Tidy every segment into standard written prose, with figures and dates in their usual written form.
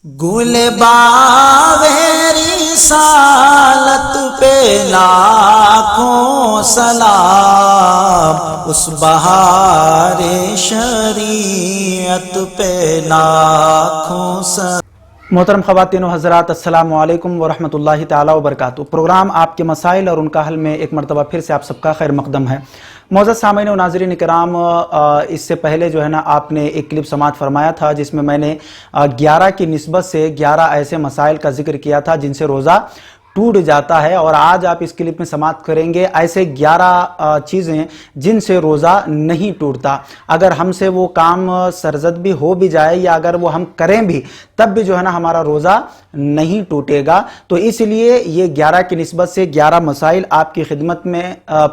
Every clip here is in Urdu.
گل باوری رسالت پہ لاکھوں سلام، اس بہار شریعت پہ لاکھوں سلام۔ محترم خواتین و حضرات، السلام علیکم ورحمۃ اللہ تعالی وبرکاتہ۔ پروگرام آپ کے مسائل اور ان کا حل میں ایک مرتبہ پھر سے آپ سب کا خیر مقدم ہے۔ معزز سامعین و ناظرین کرام، اس سے پہلے جو ہے نا آپ نے ایک کلپ سماعت فرمایا تھا جس میں نے 11 کی نسبت سے 11 ایسے مسائل کا ذکر کیا تھا جن سے روزہ ٹوٹ جاتا ہے، اور آج آپ اس کلپ میں سماعت کریں گے ایسے 11 چیزیں جن سے روزہ نہیں ٹوٹتا۔ اگر ہم سے وہ کام سرزد بھی ہو بھی جائے یا اگر وہ ہم کریں بھی تب بھی جو ہے نا ہمارا روزہ نہیں ٹوٹے گا۔ تو اس لیے یہ 11 کی نسبت سے 11 مسائل آپ کی خدمت میں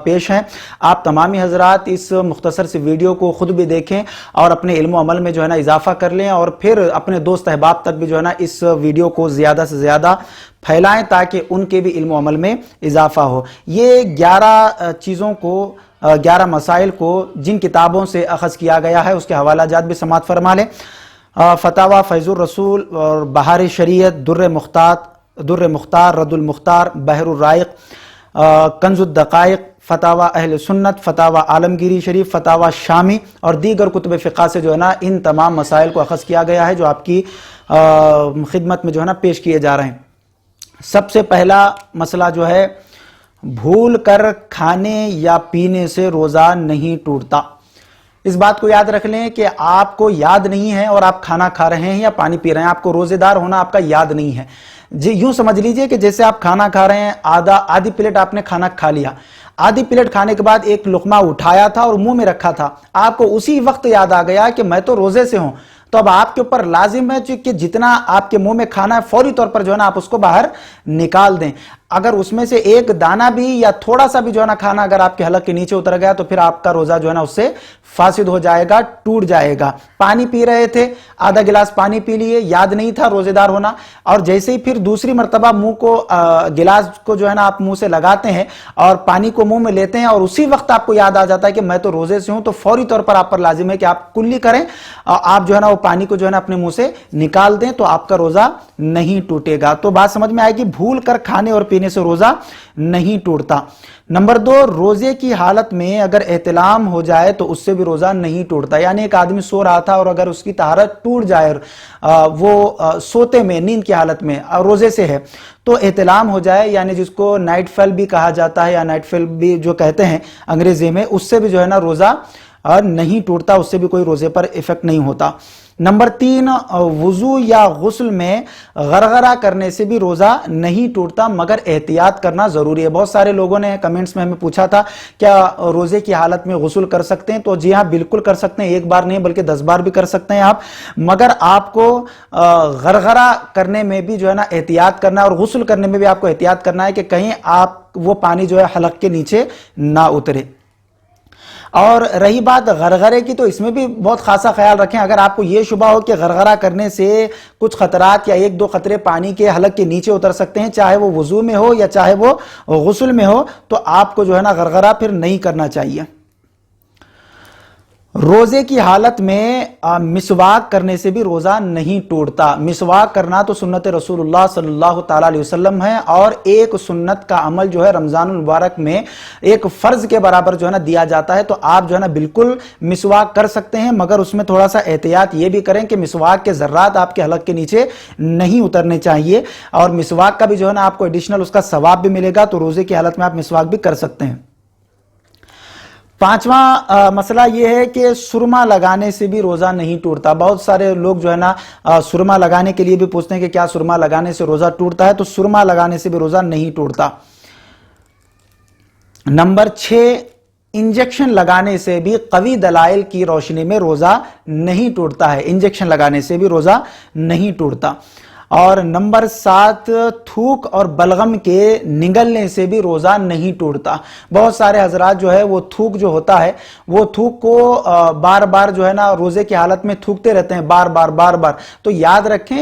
پیش ہیں۔ آپ تمامی حضرات اس مختصر سی ویڈیو کو خود بھی دیکھیں اور اپنے علم و عمل میں جو ہے نا اضافہ کر لیں، اور پھر اپنے دوست احباب تک بھی جو ہے نا اس ویڈیو کو زیادہ سے زیادہ پھیلائیں تاکہ ان کے بھی علم و عمل میں اضافہ ہو۔ یہ 11 چیزوں کو 11 مسائل کو جن کتابوں سے اخذ کیا گیا ہے اس کے حوالہ جات بھی سماعت فرما لیں۔ فتاوی فیض الرسول اور بہار شریعت، در مختار، رد المختار، بحر الرائق، کنز الدقائق، فتاوی اہل سنت، فتاوی عالمگیری شریف، فتاوی شامی اور دیگر کتب فقہ سے جو ہے نا ان تمام مسائل کو اخذ کیا گیا ہے جو آپ کی خدمت میں جو ہے نا پیش کیے جا رہے ہیں۔ سب سے پہلا مسئلہ جو ہے، بھول کر کھانے یا پینے سے روزہ نہیں ٹوٹتا۔ اس بات کو یاد رکھ لیں کہ آپ کو یاد نہیں ہے اور آپ کھانا کھا رہے ہیں یا پانی پی رہے ہیں، آپ کو روزے دار ہونا آپ کا یاد نہیں ہے۔ یوں سمجھ لیجئے کہ جیسے آپ کھانا کھا رہے ہیں، آدھی پلیٹ آپ نے کھانا کھا لیا، آدھی پلیٹ کھانے کے بعد ایک لقمہ اٹھایا تھا اور منہ میں رکھا تھا، آپ کو اسی وقت یاد آ گیا کہ میں تو روزے سے ہوں، تو اب آپ کے اوپر لازم ہے کہ جتنا آپ کے منہ میں کھانا ہے فوری طور پر جو ہے نا آپ اس کو باہر نکال دیں۔ اگر اس میں سے ایک دانہ بھی یا تھوڑا سا بھی جو ہے نا کھانا اگر آپ کے حلق کے نیچے اتر گیا تو پھر آپ کا روزہ جو ہے نا اس سے فاسد ہو جائے گا، ٹوٹ جائے گا۔ پانی پی رہے تھے، آدھا گلاس پانی پی لیے، یاد نہیں تھا روزے دار ہونا، اور جیسے ہی پھر دوسری مرتبہ منہ کو گلاس کو جو ہے نا آپ منہ سے لگاتے ہیں اور پانی کو منہ میں لیتے ہیں اور اسی وقت آپ کو یاد آ جاتا ہے کہ میں تو روزے سے ہوں، تو فوری طور پر آپ پر لازم ہے کہ آپ کلی کریں، آپ جو ہے نا وہ پانی کو جو ہے نا اپنے منہ سے نکال دیں، تو آپ کا روزہ نہیں ٹوٹے گا۔ تو بات سمجھ میں آئے گی، بھول کر کھانے اور پینے سے روزہ نہیں ٹوٹتا۔ نمبر 2، روزے کی حالت میں اگر احتلام ہو جائے تو اس سے بھی روزہ نہیں ٹوٹتا۔ یعنی ایک آدمی سو رہا تھا اور اگر اس کی طہارت ٹوٹ جائے، وہ سوتے میں نیند کی حالت میں روزے سے ہے تو احتلام ہو جائے، یعنی جس کو نائٹ فیل بھی کہا جاتا ہے یا نائٹ فیل بھی جو کہتے ہیں انگریزی میں، اس سے بھی جو ہے نا روزہ نہیں ٹوٹتا، اس سے بھی کوئی روزے پر ایفیکٹ نہیں ہوتا۔ نمبر 3، وضو یا غسل میں غرغرہ کرنے سے بھی روزہ نہیں ٹوٹتا مگر احتیاط کرنا ضروری ہے۔ بہت سارے لوگوں نے کمنٹس میں ہمیں پوچھا تھا کیا روزے کی حالت میں غسل کر سکتے ہیں؟ تو جی ہاں، بالکل کر سکتے ہیں، ایک بار نہیں بلکہ 10 بار بھی کر سکتے ہیں آپ، مگر آپ کو غرغرہ کرنے میں بھی جو ہے نا احتیاط کرنا ہے، اور غسل کرنے میں بھی آپ کو احتیاط کرنا ہے کہ کہیں آپ وہ پانی جو ہے حلق کے نیچے نہ اترے۔ اور رہی بات غرغرے کی، تو اس میں بھی بہت خاصا خیال رکھیں۔ اگر آپ کو یہ شبہ ہو کہ غرغرہ کرنے سے کچھ خطرات یا 1-2 قطرے پانی کے حلق کے نیچے اتر سکتے ہیں، چاہے وہ وضو میں ہو یا چاہے وہ غسل میں ہو، تو آپ کو جو ہے نا غرغرہ پھر نہیں کرنا چاہیے۔ روزے کی حالت میں مسواک کرنے سے بھی روزہ نہیں ٹوٹتا۔ مسواک کرنا تو سنت رسول اللہ صلی اللہ تعالیٰ علیہ وسلم ہے، اور ایک سنت کا عمل جو ہے رمضان المبارک میں ایک فرض کے برابر جو ہے نا دیا جاتا ہے، تو آپ جو ہے نا بالکل مسواک کر سکتے ہیں، مگر اس میں تھوڑا سا احتیاط یہ بھی کریں کہ مسواک کے ذرات آپ کے حلق کے نیچے نہیں اترنے چاہیے، اور مسواک کا بھی جو ہے نا آپ کو ایڈیشنل اس کا ثواب بھی ملے گا، تو روزے کی حالت میں آپ مسواک بھی کر سکتے ہیں۔ 5واں مسئلہ یہ ہے کہ سرما لگانے سے بھی روزہ نہیں ٹوٹتا۔ بہت سارے لوگ جو ہے نا سرما لگانے کے لیے بھی پوچھتے ہیں کہ کیا سرما لگانے سے روزہ ٹوٹتا ہے؟ تو سرما لگانے سے بھی روزہ نہیں ٹوٹتا۔ نمبر 6، انجیکشن لگانے سے بھی قوی دلائل کی روشنی میں روزہ نہیں ٹوٹتا ہے، انجیکشن لگانے سے بھی روزہ نہیں ٹوٹتا۔ اور نمبر 7، تھوک اور بلغم کے نگلنے سے بھی روزہ نہیں ٹوٹتا۔ بہت سارے حضرات جو ہے وہ تھوک جو ہوتا ہے وہ تھوک کو بار بار جو ہے نا روزے کی حالت میں تھوکتے رہتے ہیں، بار بار۔ تو یاد رکھیں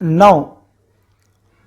9,